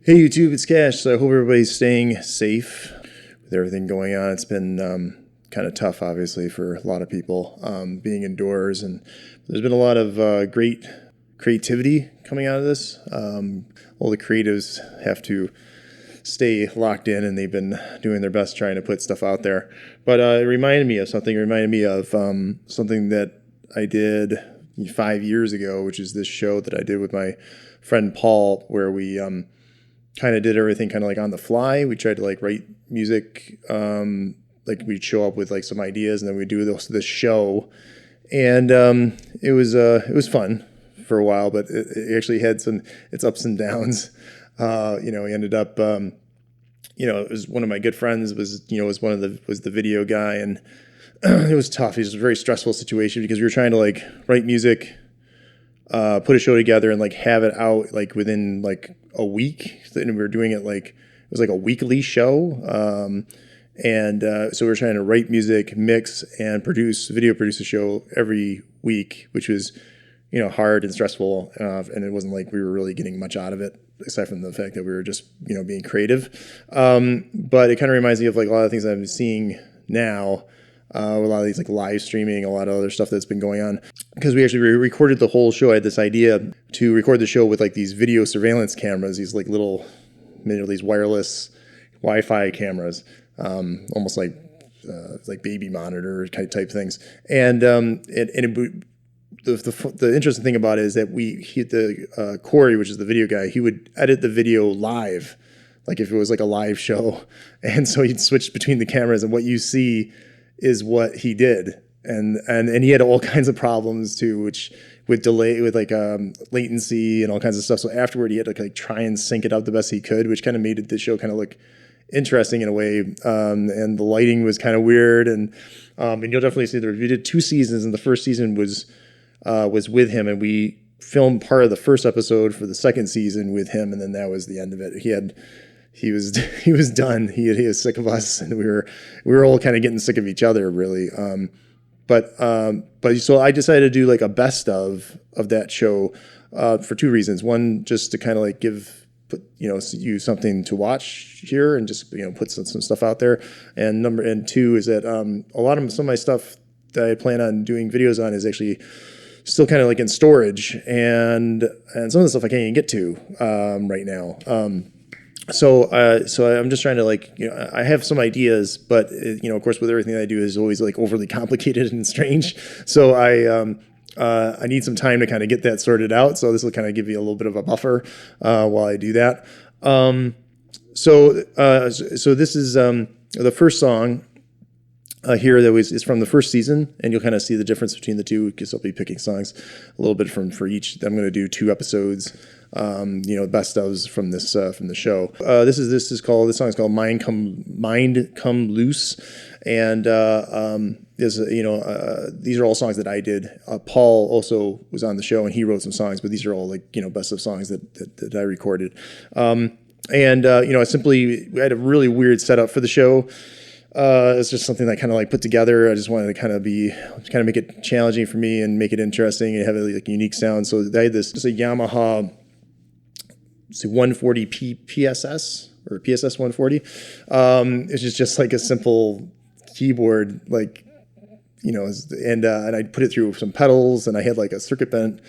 Hey YouTube, it's Cash. So I hope everybody's staying safe with everything going on. It's been kind of tough, obviously, for a lot of people being indoors, and there's been a lot of great creativity coming out of this. All the creatives have to stay locked in, and they've been doing their best trying to put stuff out there. But it reminded me of something. It reminded me of something that I did 5 years ago, which is this show that I did with my friend Paul, where we kind of did everything kind of like on the fly. We tried to like write music, like we'd show up with like some ideas, and then we'd do this show, and it was fun for a while, but it actually had its ups and downs. We ended up, it was one of my good friends was the video guy, and it was tough. It was a very stressful situation because we were trying to like write music, put a show together, and like have it out like within like a week. And we were doing it like, it was like a weekly show. So we were trying to write music, mix, and produce a show every week, which was, hard and stressful. And it wasn't like we were really getting much out of it, aside from the fact that we were just, being creative. But it kind of reminds me of like a lot of things I'm seeing now. A lot of these like live streaming, a lot of other stuff that's been going on, because we actually recorded the whole show. I had this idea to record the show with like these video surveillance cameras, these like little, these wireless Wi-Fi cameras, almost like baby monitor type things. And the interesting thing about it is that Corey, which is the video guy, he would edit the video live, like if it was like a live show, and so he'd switch between the cameras, and what you see is what he did, and he had all kinds of problems too, which with delay, with like latency and all kinds of stuff. So afterward, he had to like try and sync it up the best he could, which kind of made the show kind of look interesting in a way. And the lighting was kind of weird, and you'll definitely see we did 2 seasons, and the first season was with him, and we filmed part of the first episode for the second season with him, and then that was the end of it. He was done. He was sick of us, and we were all kind of getting sick of each other, really. But so I decided to do like a best of that show for 2 reasons. One, just to kind of like put you something to watch here, and just put some stuff out there. And 2 is that some of my stuff that I plan on doing videos on is actually still kind of like in storage, and some of the stuff I can't even get to right now. So I'm just trying to I have some ideas, but of course with everything that I do is always like overly complicated and strange. So I need some time to kind of get that sorted out. So this will kind of give you a little bit of a buffer while I do that. So this is the first song here is from the first season, and you'll kind of see the difference between the two, because I'll be picking songs a little bit for each. I'm going to do 2 episodes. Best ofs from the show. This song is called Mind Come Loose, and these are all songs that I did. Paul also was on the show, and he wrote some songs, but these are all like best of songs that I recorded. We had a really weird setup for the show. It's just something that I kind of like put together. I just wanted to kind of make it challenging for me and make it interesting and have a like unique sound. So I had this, just a Yamaha 140 PSS or PSS 140. It's just like a simple keyboard, and I put it through some pedals, and I had like a circuit bent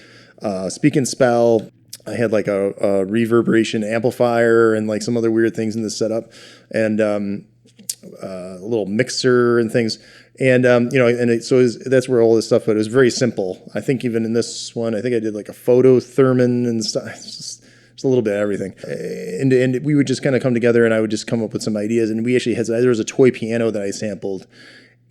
speak and spell. I had like a reverberation amplifier and like some other weird things in the setup, and a little mixer and things. And, that's where all this stuff, but it was very simple. I think even in this one, I think I did like a photo thermin and stuff. Just a little bit of everything. And we would just kind of come together, and I would just come up with some ideas. And we actually there was a toy piano that I sampled,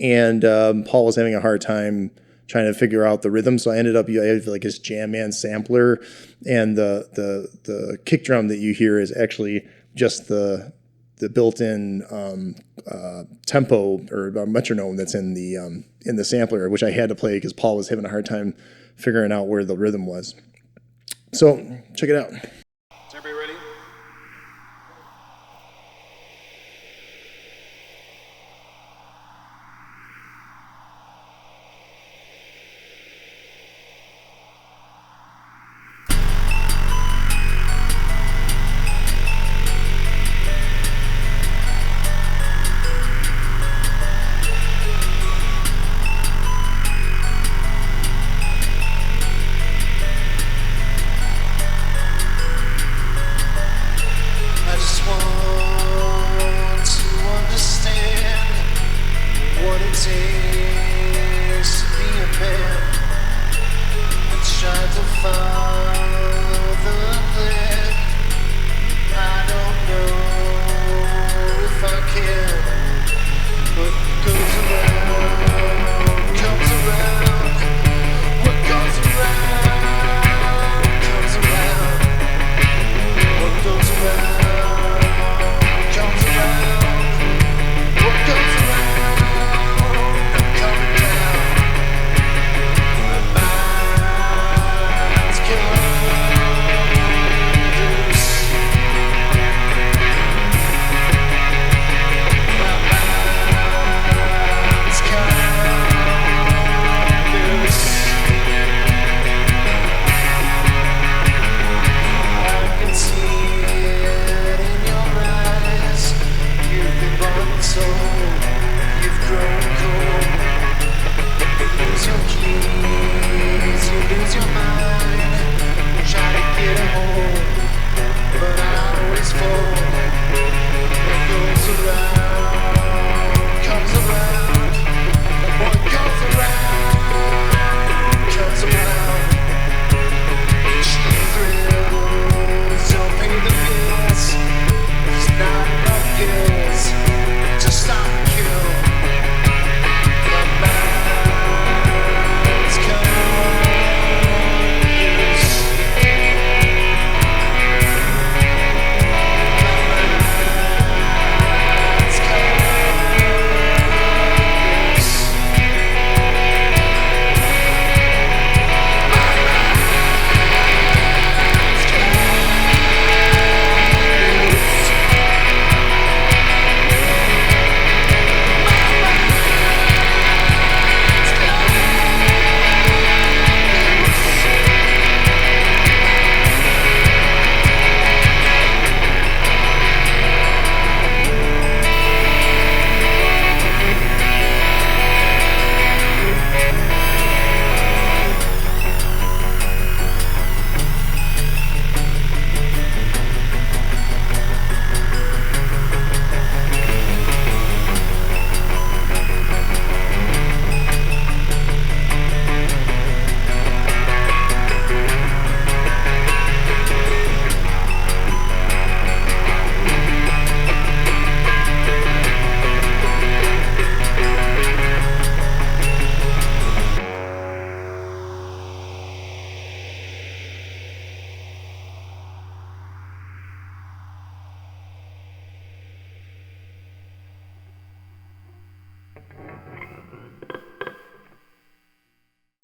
and Paul was having a hard time trying to figure out the rhythm. So I ended up, I have like this Jam Man sampler, and the kick drum that you hear is actually just the built-in tempo or metronome that's in the sampler, which I had to play because Paul was having a hard time figuring out where the rhythm was. So check it out. Is everybody ready?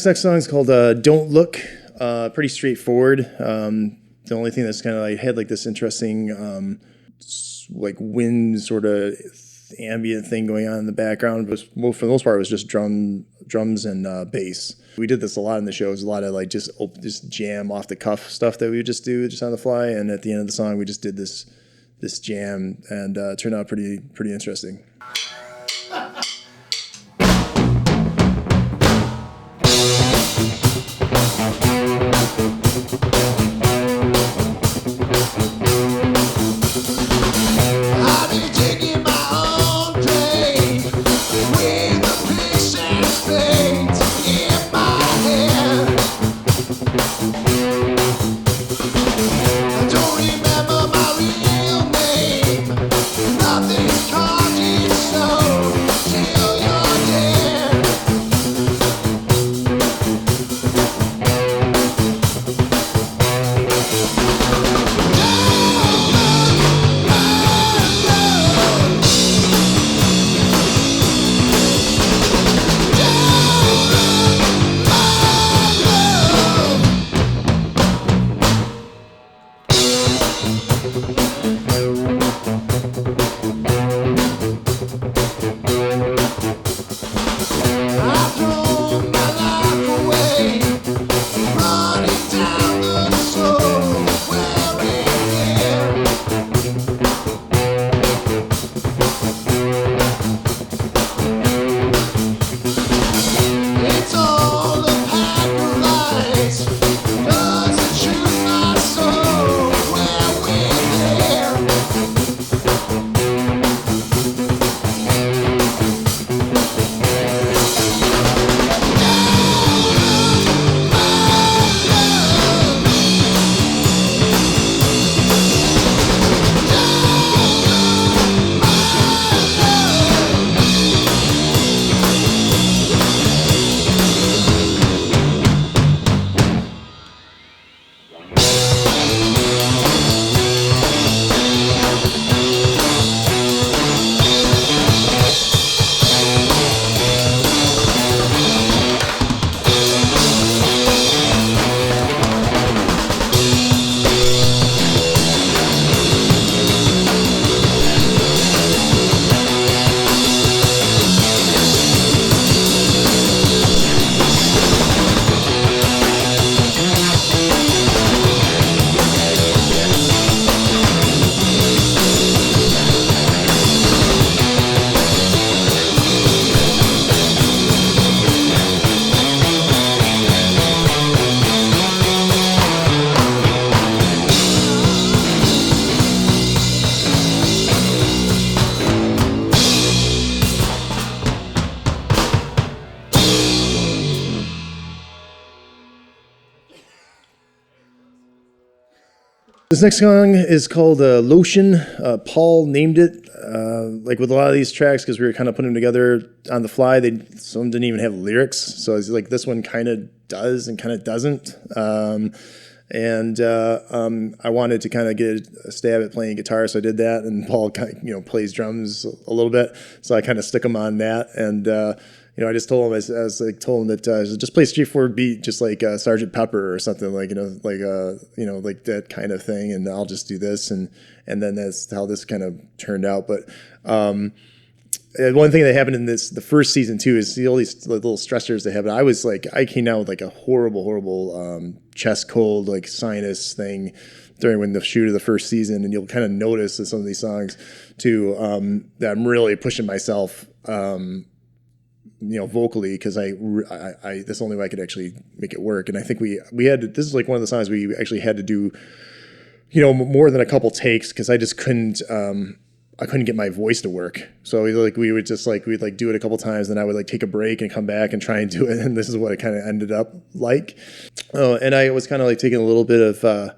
next song is called "Don't Look." Pretty straightforward. The only thing that's kind of like had like this interesting like wind sort of ambient thing going on in the background, but for the most part it was just drums and bass. We did this a lot in the shows, a lot of like just jam off the cuff stuff that we would just do just on the fly, and at the end of the song we just did this jam, and it turned out pretty interesting. This next song is called Lotion. Paul named it, like with a lot of these tracks, because we were kind of putting them together on the fly. Some didn't even have lyrics, so it's like this one kind of does and kind of doesn't. I wanted to kind of get a stab at playing guitar, so I did that. And Paul kind of, plays drums a little bit, so I kind of stuck him on that. And I just told him, told him that just play a straightforward beat, just like Sgt. Pepper or something, like like that kind of thing, and I'll just do this, and then that's how this kind of turned out. But one thing that happened in the first season too is all these little stressors they have. I came out with like a horrible chest cold, like sinus thing during the shoot of the first season, and you'll kind of notice in some of these songs too that I'm really pushing myself. Vocally, because I that's the only way I could actually make it work. And I think we had, this is like one of the songs we actually had to do, more than a couple takes, because I just couldn't, I couldn't get my voice to work. So we'd do it a couple times, then I would take a break and come back and try and do it. And this is what it kind of ended up like. And I was kind of taking a little bit of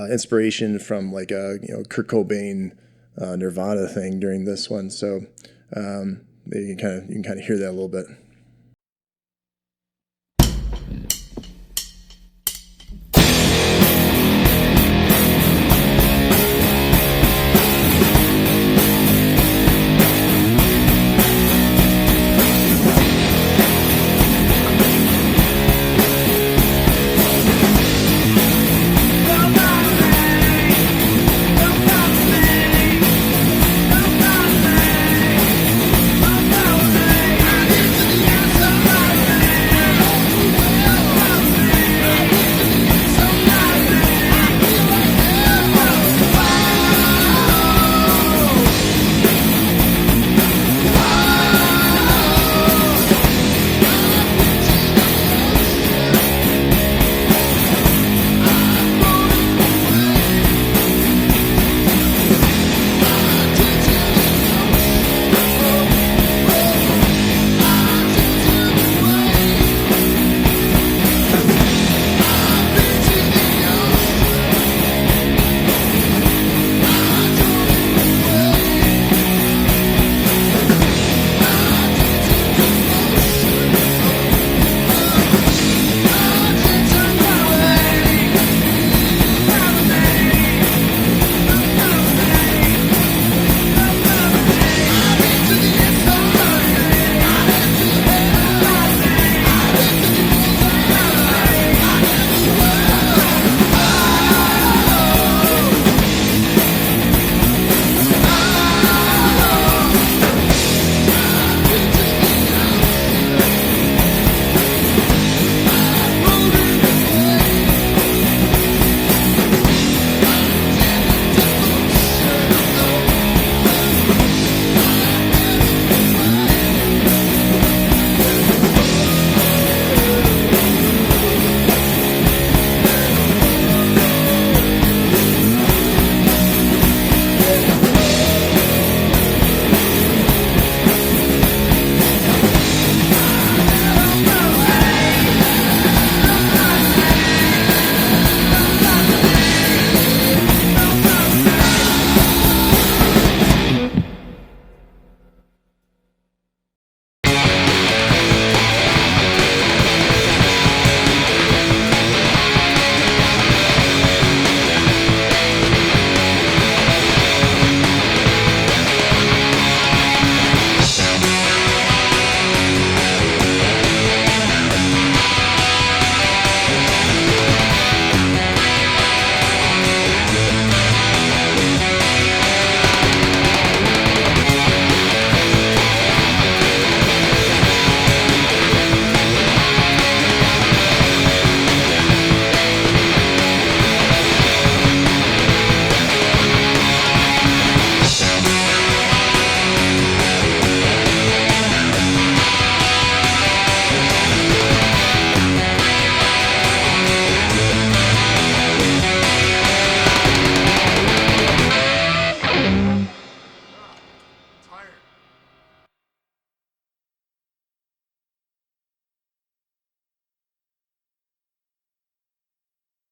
inspiration from Kurt Cobain Nirvana thing during this one. So you can kind of hear that a little bit.